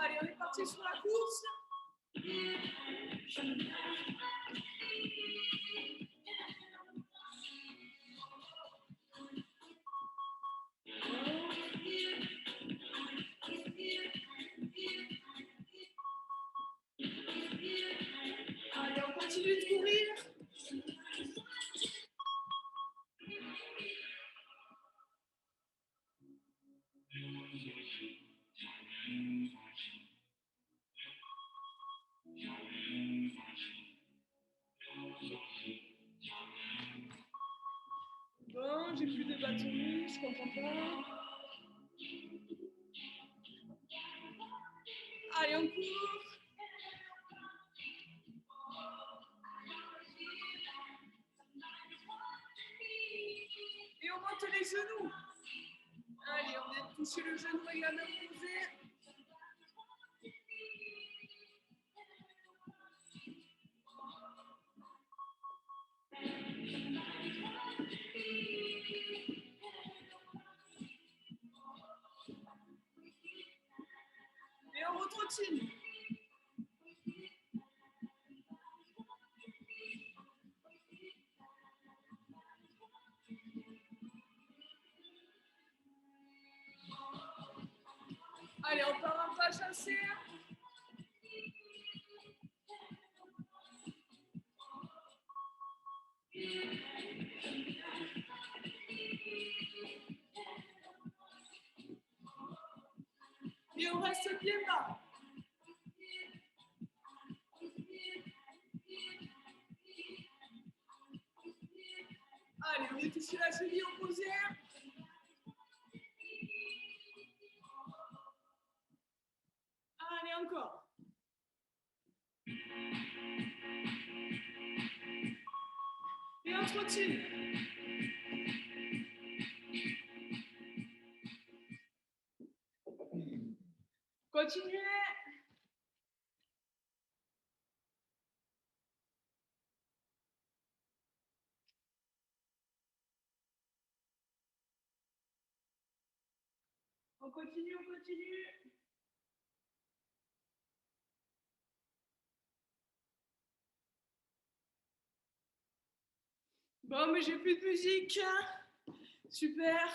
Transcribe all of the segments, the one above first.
Allez, on est parti sur la course. Allez, on continue de courir. Bon, j'ai plus de bâtonnets, je comprends pas. Allez, on court. Et on monte les genoux. Allez, on vient de toucher le genou avec la main posée. Et on retrottine. Allez, on part en pas chasser. Et on reste pied bas. Allez, on est touché la cheville opposée. Allez, encore. Et on trottine. Continuez. On continue, on continue. Bon, mais j'ai plus de musique. Super.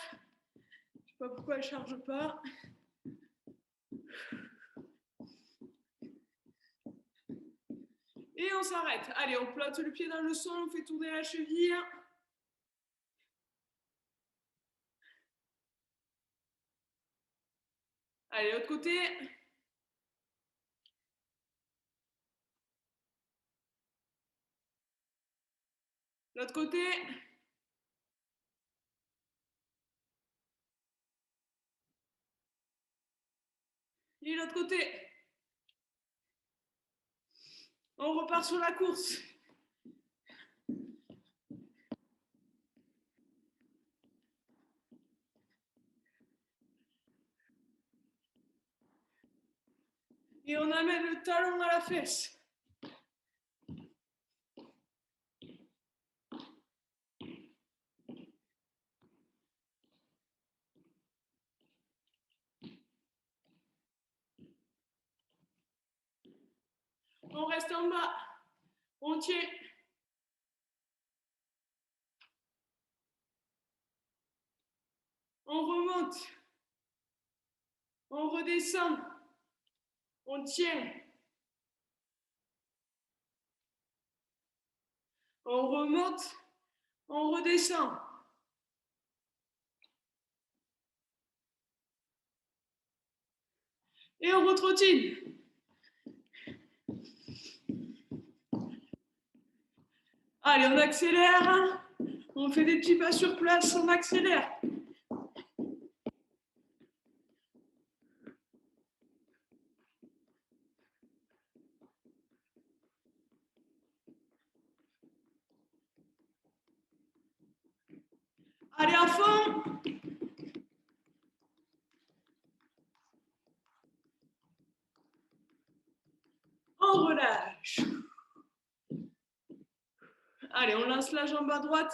Je sais pas pourquoi elle charge pas. Et on s'arrête. Allez, on plante le pied dans le sol, on fait tourner la cheville. Allez, l'autre côté. L'autre côté. Et l'autre côté. On repart sur la course. Et on amène le talon à la fesse. On reste en bas. On tient. On remonte. On redescend. On tient. On remonte. On redescend. Et on retrottine. Allez, on accélère. On fait des petits pas sur place, on accélère. Allez, à fond. On relâche. Allez, on lance la jambe à droite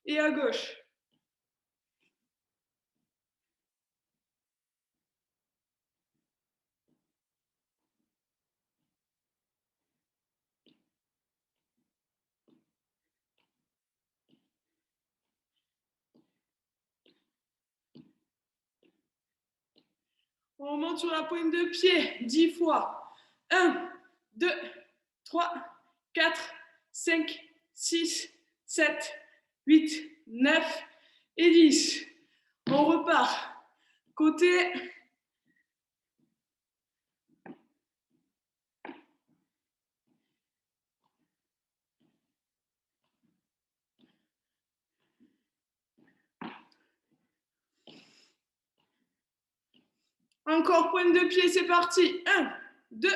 et à gauche. On remonte sur la pointe de pied 10 fois. 1, 2, 3, 4, 5, 6, 7, 8, 9 et 10. On repart. Côté. Encore pointe de pied, c'est parti. 1, 2,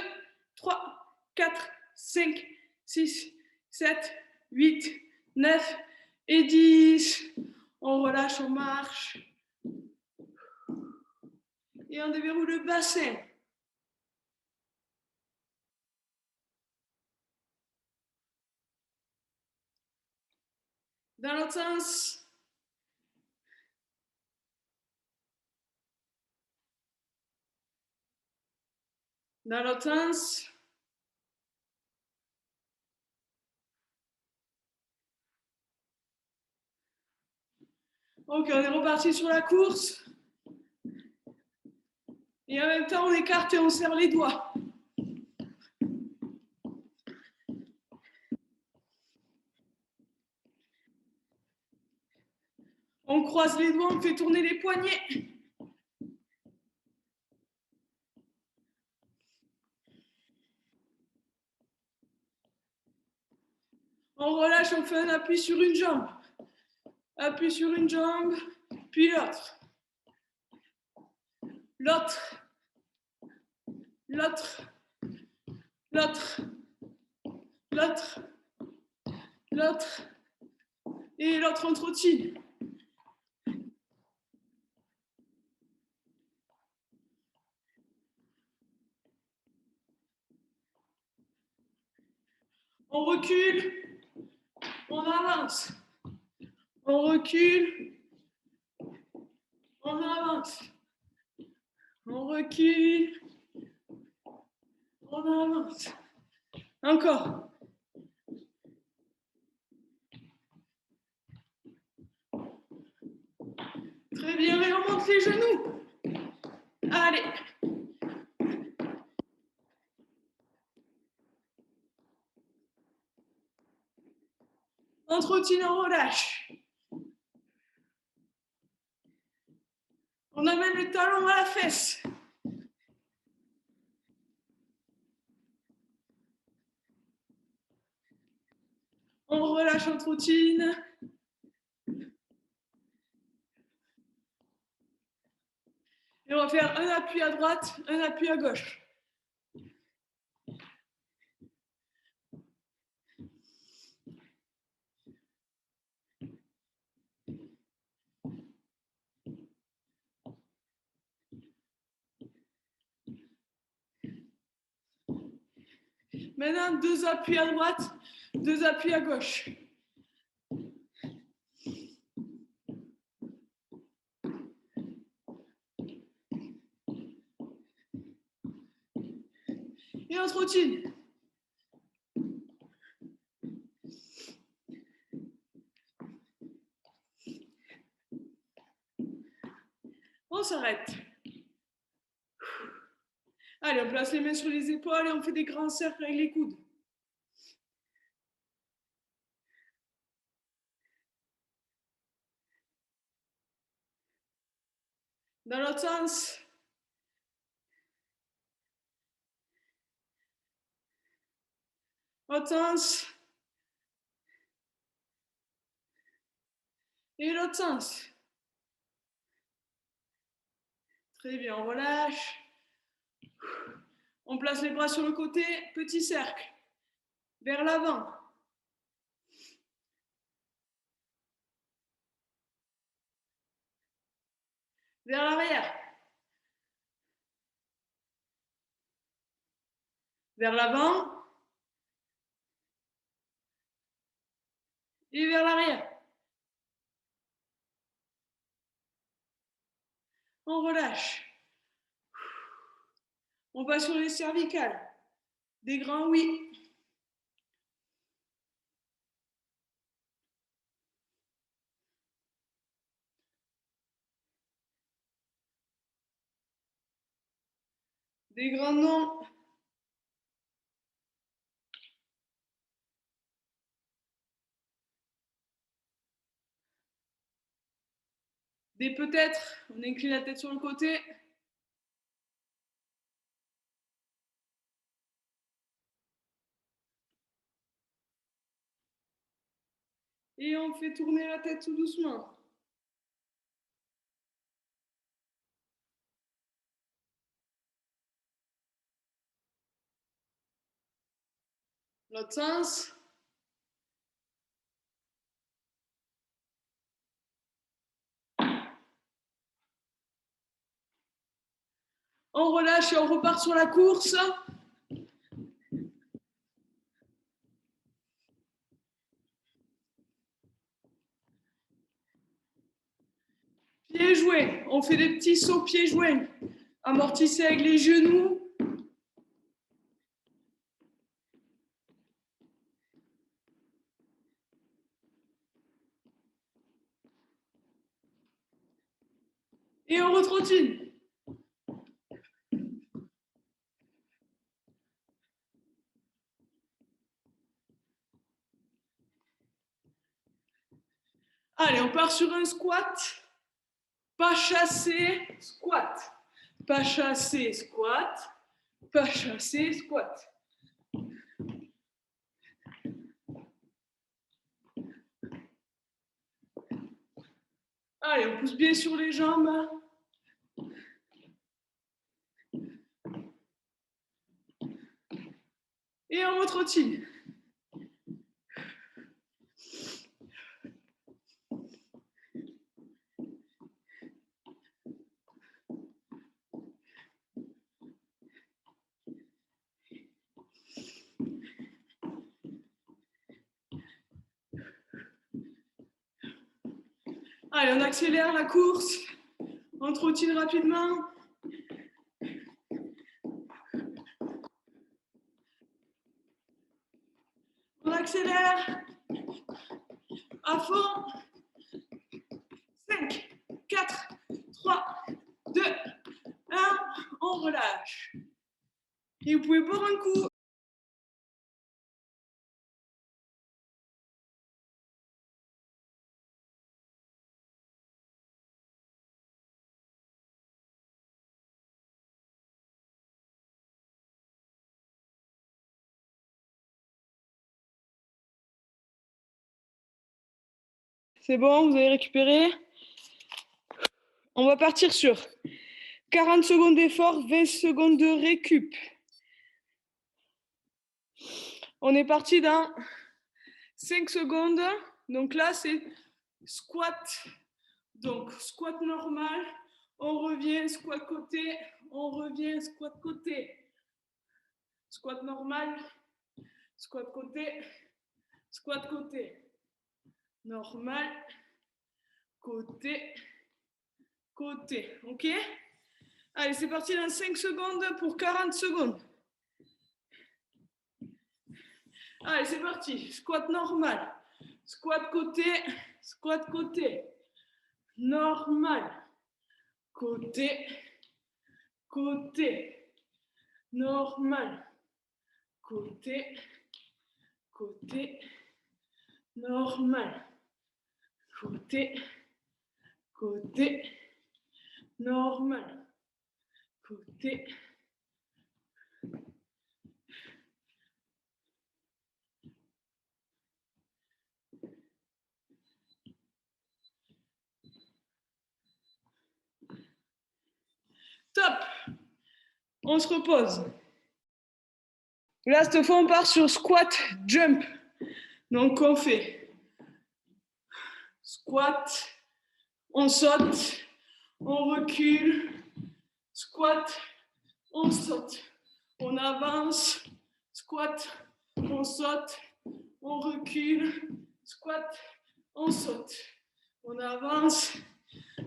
3, 4, 5, 6, 7, 8, 9 et 10. On relâche, on marche. Et on déverrouille le bassin. Dans l'autre sens. Dans l'autre sens. Ok, on est reparti sur la course. Et en même temps, on écarte et on serre les doigts. On croise les doigts, on fait tourner les poignets. On relâche, on fait un appui sur une jambe. Appui sur une jambe, puis l'autre. L'autre. L'autre. L'autre. L'autre. L'autre. Et l'autre en trottine. On recule. On avance. On recule. On avance. On recule. On avance. Encore. Très bien, et on monte les genoux. Allez. On trottine, on relâche. On amène le talon à la fesse. On relâche en trottine. Et on va faire un appui à droite, un appui à gauche. Maintenant, deux appuis à droite, deux appuis à gauche. Et on trottine. On s'arrête. Allez, on place les mains sur les épaules et on fait des grands cercles avec les coudes. Dans l'autre sens. L'autre sens. Et l'autre sens. Très bien, on relâche. On place les bras sur le côté, petit cercle. Vers l'avant. Vers l'arrière. Vers l'avant. Et vers l'arrière. On relâche. On va sur les cervicales. Des grands oui. Des grands noms. Des peut-être. On incline la tête sur le côté. Et on fait tourner la tête tout doucement. L'autre sens. On relâche et on repart sur la course. Pieds joints. On fait des petits sauts pieds joints. Amortissez avec les genoux. Et on retrottine. Allez, on part sur un squat. Pas chassé, squat. Pas chassé, squat. Pas chassé, squat. Allez, on pousse bien sur les jambes. Et on retrottine. Allez, on accélère la course. On trottine rapidement. On accélère. À fond. 5, 4, 3, 2, 1. On relâche. Et vous pouvez boire un coup. C'est bon, vous avez récupéré. On va partir sur 40 secondes d'effort, 20 secondes de récup. On est parti dans 5 secondes. Donc là, c'est squat. Donc, squat normal. On revient, squat côté. On revient, squat côté. Squat normal. Squat côté. Squat côté. Normal. Côté. Côté. OK? Allez, c'est parti dans 5 secondes pour 40 secondes. Allez, c'est parti. Squat normal. Squat côté. Squat côté. Normal. Côté. Côté. Normal. Côté. Côté. Normal. Côté. Côté. Normal. Côté. Top. On se repose. Là, cette fois, on part sur squat jump. Donc, on fait squat, on saute, on recule, squat, on saute, on avance, squat, on saute, on recule, squat, on saute, on avance,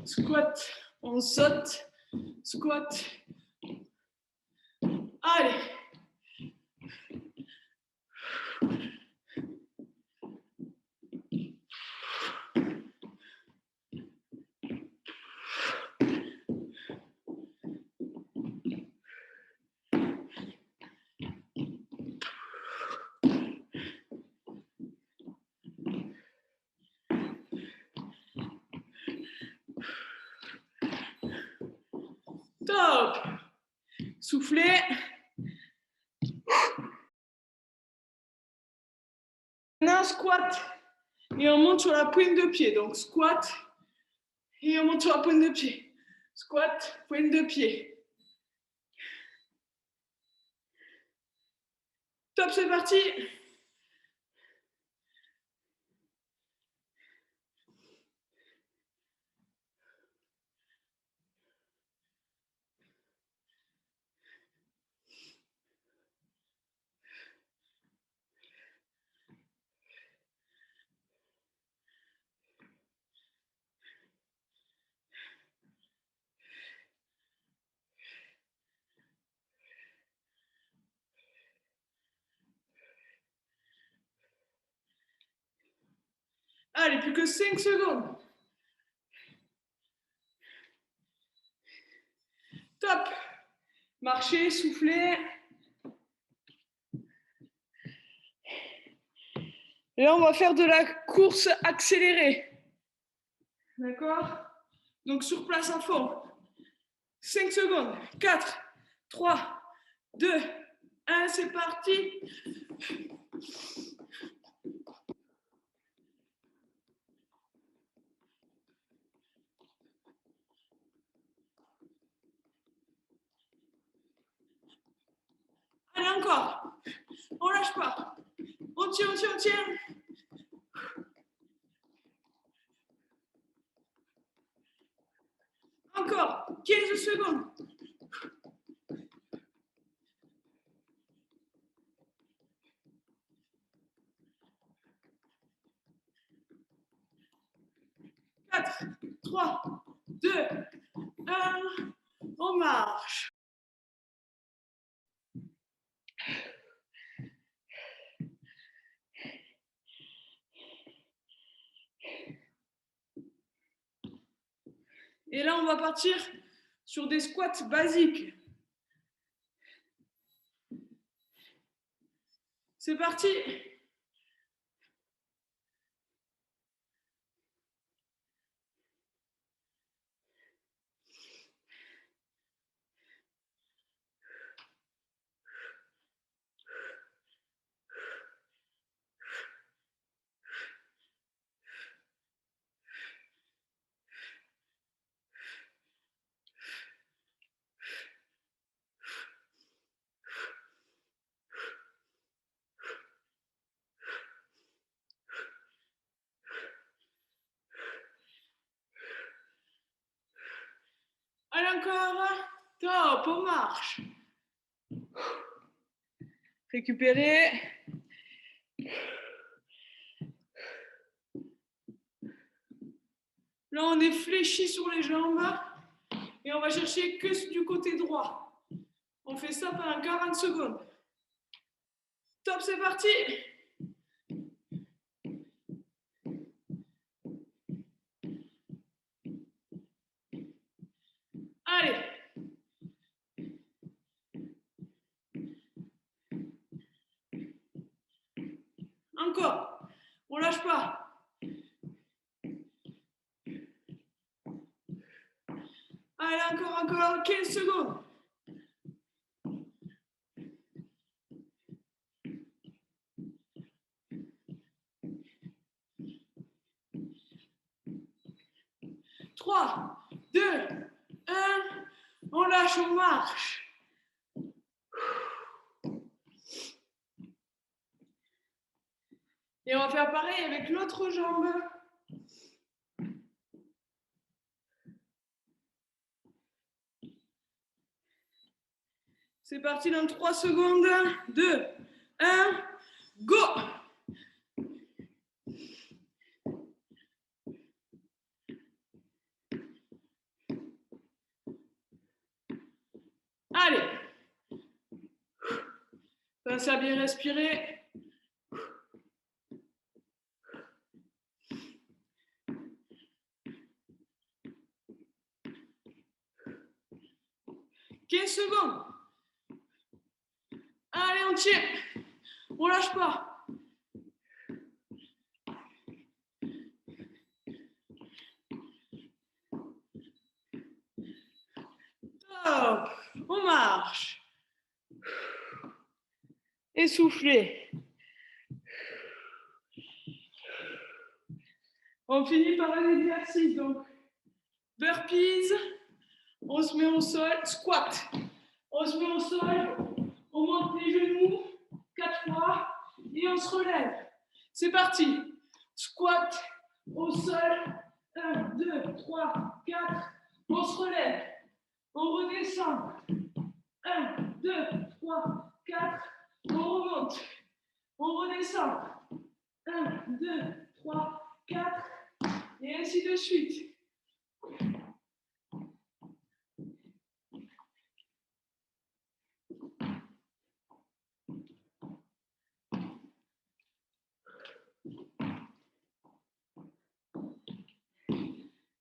squat, on saute, squat. Allez. Soufflez. Maintenant, squat. Et on monte sur la pointe de pied. Donc, squat. Et on monte sur la pointe de pied. Squat, pointe de pied. Top, c'est parti. Allez, plus que 5 secondes. Top. Marchez, soufflez. Et là, on va faire de la course accélérée. D'accord? Donc, sur place à fond. 5 secondes. 4, 3, 2, 1, c'est parti. Allez, encore. On lâche pas. On tient, on tient, on tient. Encore. 15 secondes. Quatre, 3, 2, 1. On marche. Et là, on va partir sur des squats basiques. C'est parti. Allez, encore. Top, on marche. Récupérez. Là, on est fléchi sur les jambes et on va chercher que du côté droit. On fait ça pendant 40 secondes. Top, c'est parti. Allez. Encore. On lâche pas. Allez, encore, 15 secondes. Trois, 2, 1. On lâche, on marche. Et on va faire pareil avec l'autre jambe. C'est parti dans 3 secondes. 2, 1, go! Allez. Pensez à bien respirer. Secondes. Allez, on tient. On lâche pas. Top. On marche. Et soufflez. On finit par un exercice. Donc, burpees, on se met au sol, squat. On se met au sol, on monte les genoux 4 fois et on se relève. C'est parti. Squat au sol. 1, 2, 3, 4. On se relève. On redescend. 1, 2, 3, 4. On remonte. On redescend. 1, 2, 3, 4. Et ainsi de suite.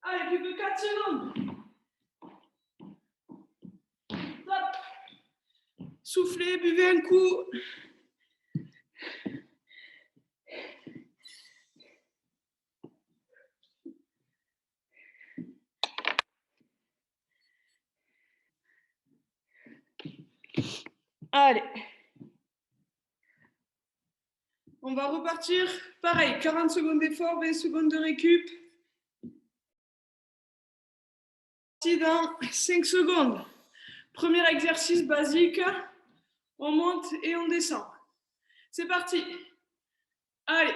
Allez, plus que 4 secondes. Top. Soufflez, buvez un coup. Allez. On va repartir. Pareil, 40 secondes d'effort, 20 secondes de récup. Dans 5 secondes. Premier exercice basique. On monte et on descend. C'est parti. Allez.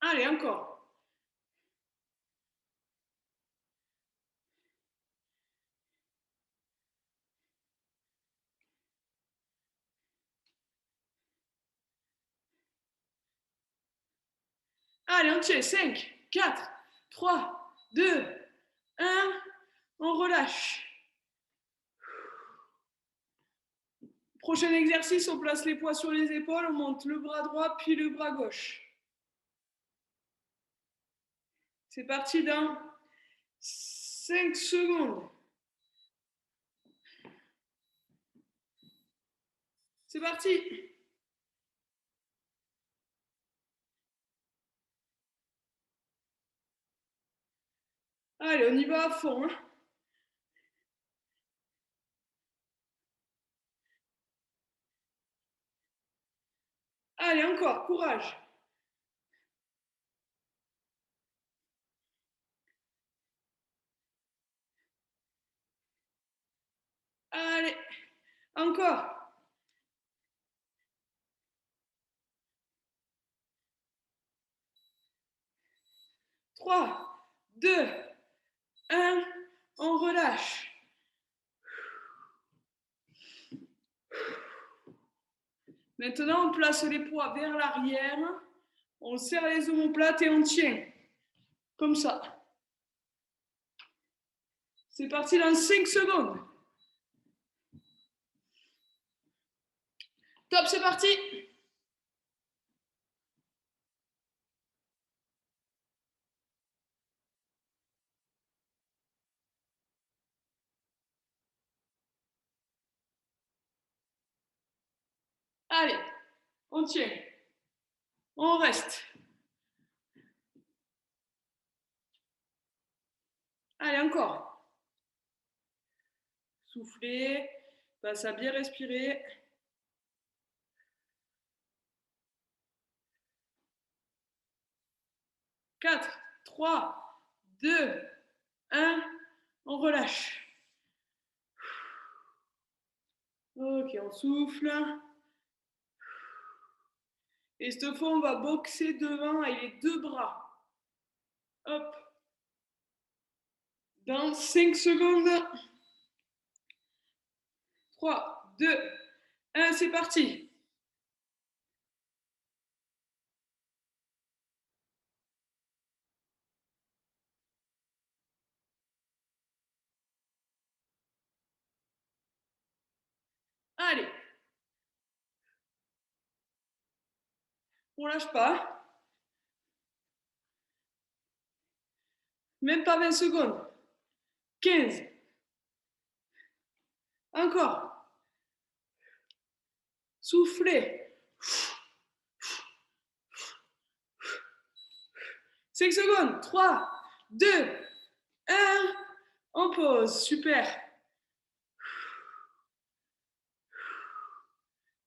Allez, encore. Allez, on tient. 5, 4, 3, 2, 1. On relâche. Prochain exercice, on place les poids sur les épaules, on monte le bras droit puis le bras gauche. C'est parti dans 5 secondes. C'est parti. Allez, on y va à fond. Hein. Allez, encore, courage. Allez, encore. 3, 2, 1. On relâche. Maintenant, on place les poids vers l'arrière. On serre les omoplates et on tient. Comme ça. C'est parti dans 5 secondes. Top, c'est parti. Allez, on tient. On reste. Allez, encore. Soufflez. Passe à bien respirer. 4, 3, 2, 1. On relâche. Ok, on souffle. Et cette fois, on va boxer devant avec les deux bras. Hop. Dans 5 secondes. 3, 2, 1, c'est parti. Allez. On lâche pas. Même pas 20 secondes. 15. Encore. Soufflez. 5 secondes. 3, 2, 1. On pause. Super.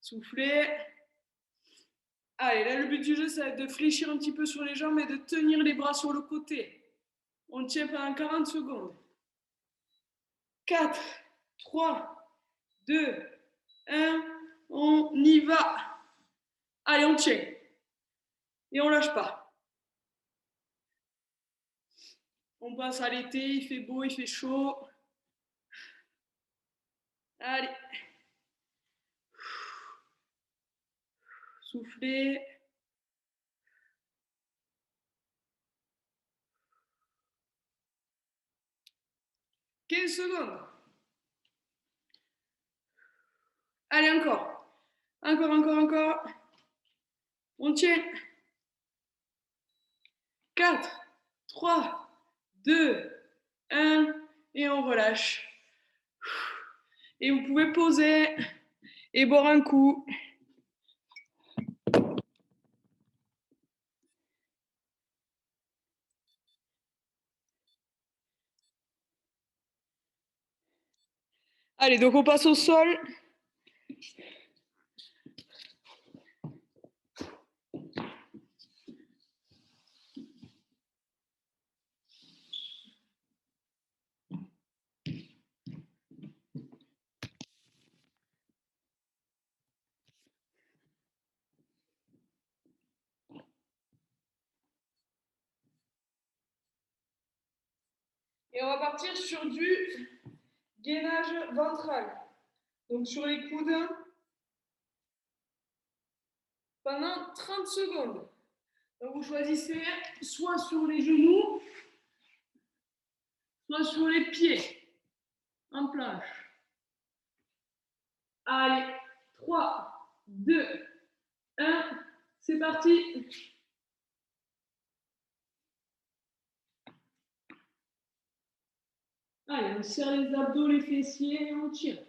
Soufflez. Allez, là, le but du jeu, ça va être de fléchir un petit peu sur les jambes et de tenir les bras sur le côté. On tient pendant 40 secondes. 4, 3, 2, 1. On y va. Allez, on tient. Et on lâche pas. On passe à l'été, il fait beau, il fait chaud. Allez. Soufflez. 15 secondes. Allez, encore. Encore, encore, encore. On tient. 4, 3, 2, 1. Et on relâche. Et vous pouvez poser et boire un coup. Allez, donc on passe au sol. Et on va partir sur du gainage ventral. Donc sur les coudes pendant 30 secondes. Donc vous choisissez soit sur les genoux, soit sur les pieds, en planche. Allez, 3, 2, 1, c'est parti. Allez, on serre les abdos, les fessiers et on tire.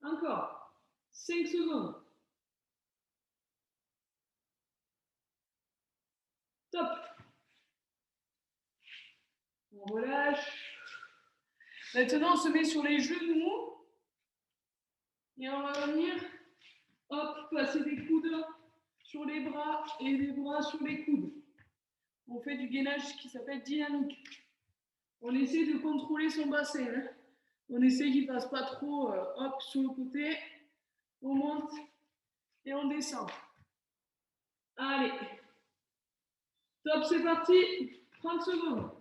Encore. 5 secondes. Top. On relâche. Maintenant, on se met sur les genoux. Et on va venir, hop, passer des coudes sur les bras et des bras sur les coudes. On fait du gainage qui s'appelle dynamique. On essaie de contrôler son bassin. Hein. On essaie qu'il ne passe pas trop, hop, sur le côté. On monte et on descend. Allez. Top, c'est parti. 30 secondes.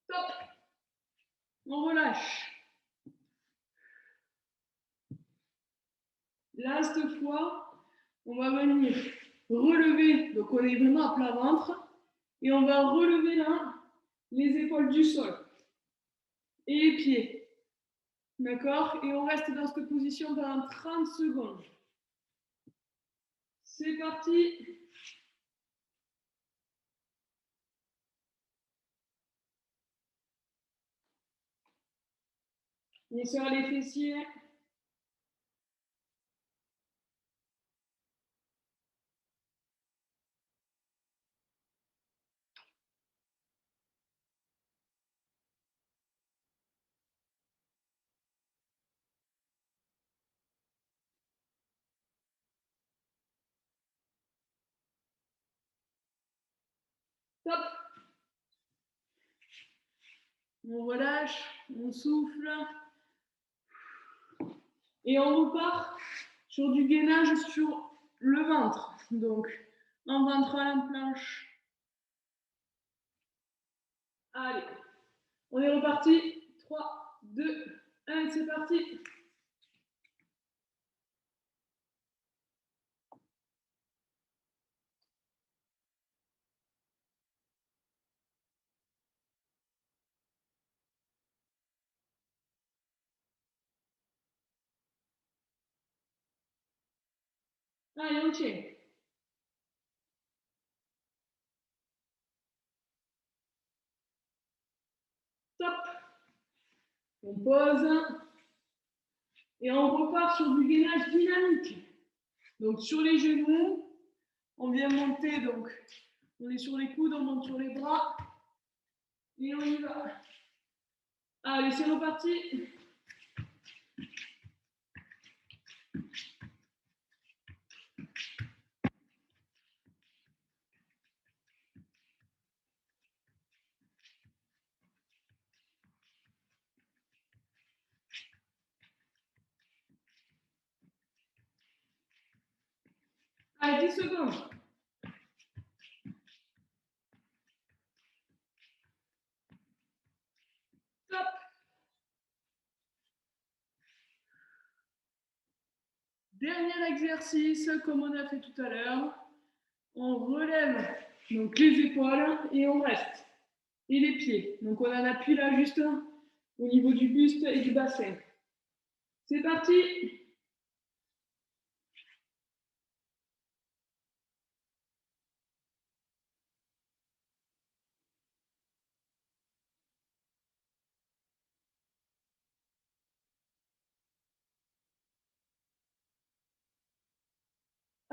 Top. On relâche. Là, cette fois, on va venir relever. Donc, on est vraiment à plat ventre. Et on va relever là les épaules du sol. Et les pieds. D'accord? Et on reste dans cette position pendant 30 secondes. C'est parti. On serre les fessiers. Top. On relâche, on souffle. Et on repart sur du gainage sur le ventre. Donc, en ventre à la planche. Allez, on est reparti. 3, 2, 1, c'est parti. Allez, on tient. Top. On pose. Et on repart sur du gainage dynamique. Donc sur les genoux, on vient monter, donc on est sur les coudes, on monte sur les bras. Et on y va. Allez, c'est reparti. Allez, 10 secondes. Top. Dernier exercice, comme on a fait tout à l'heure. On relève donc les épaules et on reste. Et les pieds. Donc on a un appui là juste au niveau du buste et du bassin. C'est parti.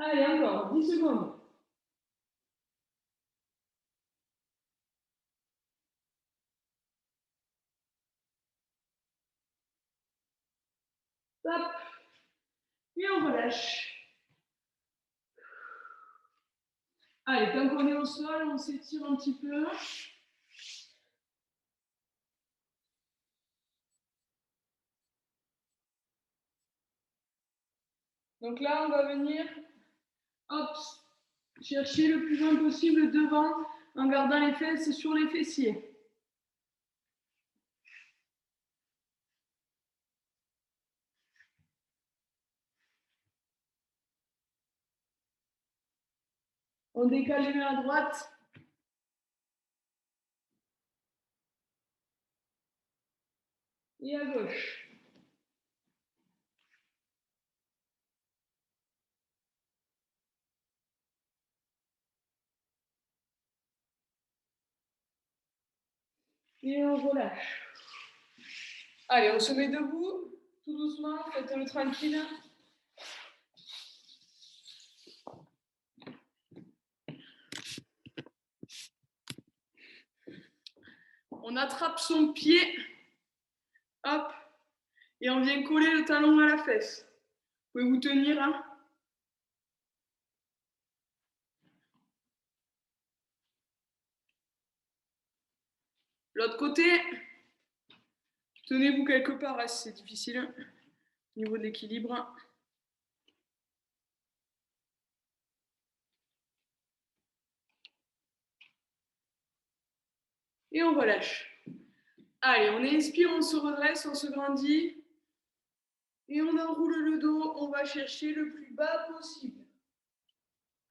Allez, encore 10 secondes. Top. Et on relâche. Allez, tant qu'on est au sol, on s'étire un petit peu. Donc là, on va venir, hop, chercher le plus loin possible devant en gardant les fesses sur les fessiers. On décale les mains à droite. Et à gauche. Et on relâche. Allez, on se met debout, tout doucement, faites-le tranquille. On attrape son pied, hop, et on vient coller le talon à la fesse. Vous pouvez vous tenir, hein. L'autre côté, tenez-vous quelque part, là, si c'est difficile, au niveau de l'équilibre. Et on relâche. Allez, on inspire, on se redresse, on se grandit. Et on enroule le dos, on va chercher le plus bas possible.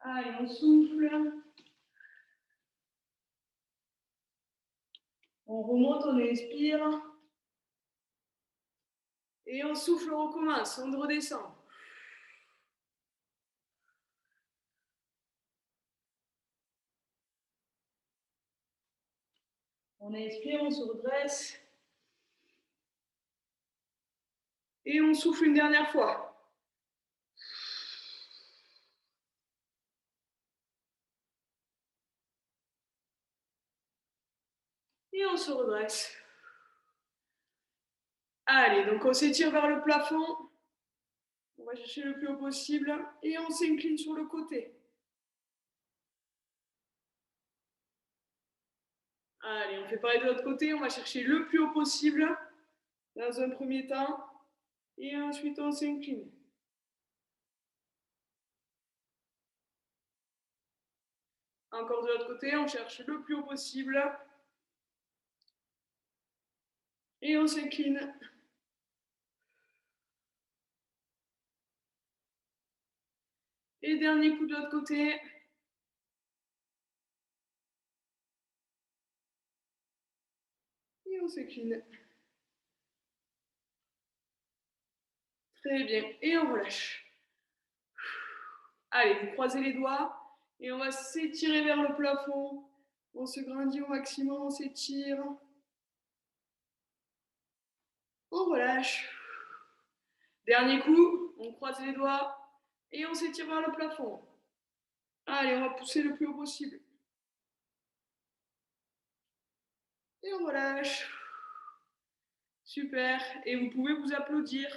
Allez, on souffle. On remonte, on inspire. Et on souffle, on recommence, on redescend. On inspire, on se redresse. Et on souffle une dernière fois. Et on se redresse. Allez, donc on s'étire vers le plafond. On va chercher le plus haut possible. Et on s'incline sur le côté. Allez, on fait pareil de l'autre côté. On va chercher le plus haut possible dans un premier temps. Et ensuite, on s'incline. Encore de l'autre côté, on cherche le plus haut possible. Et on s'incline. Et dernier coup de l'autre côté. Et on s'incline. Très bien. Et on relâche. Allez, vous croisez les doigts et on va s'étirer vers le plafond. On se grandit au maximum, on s'étire. On relâche. Dernier coup, on croise les doigts et on s'étire vers le plafond. Allez, on va pousser le plus haut possible. Et on relâche. Super. Et vous pouvez vous applaudir.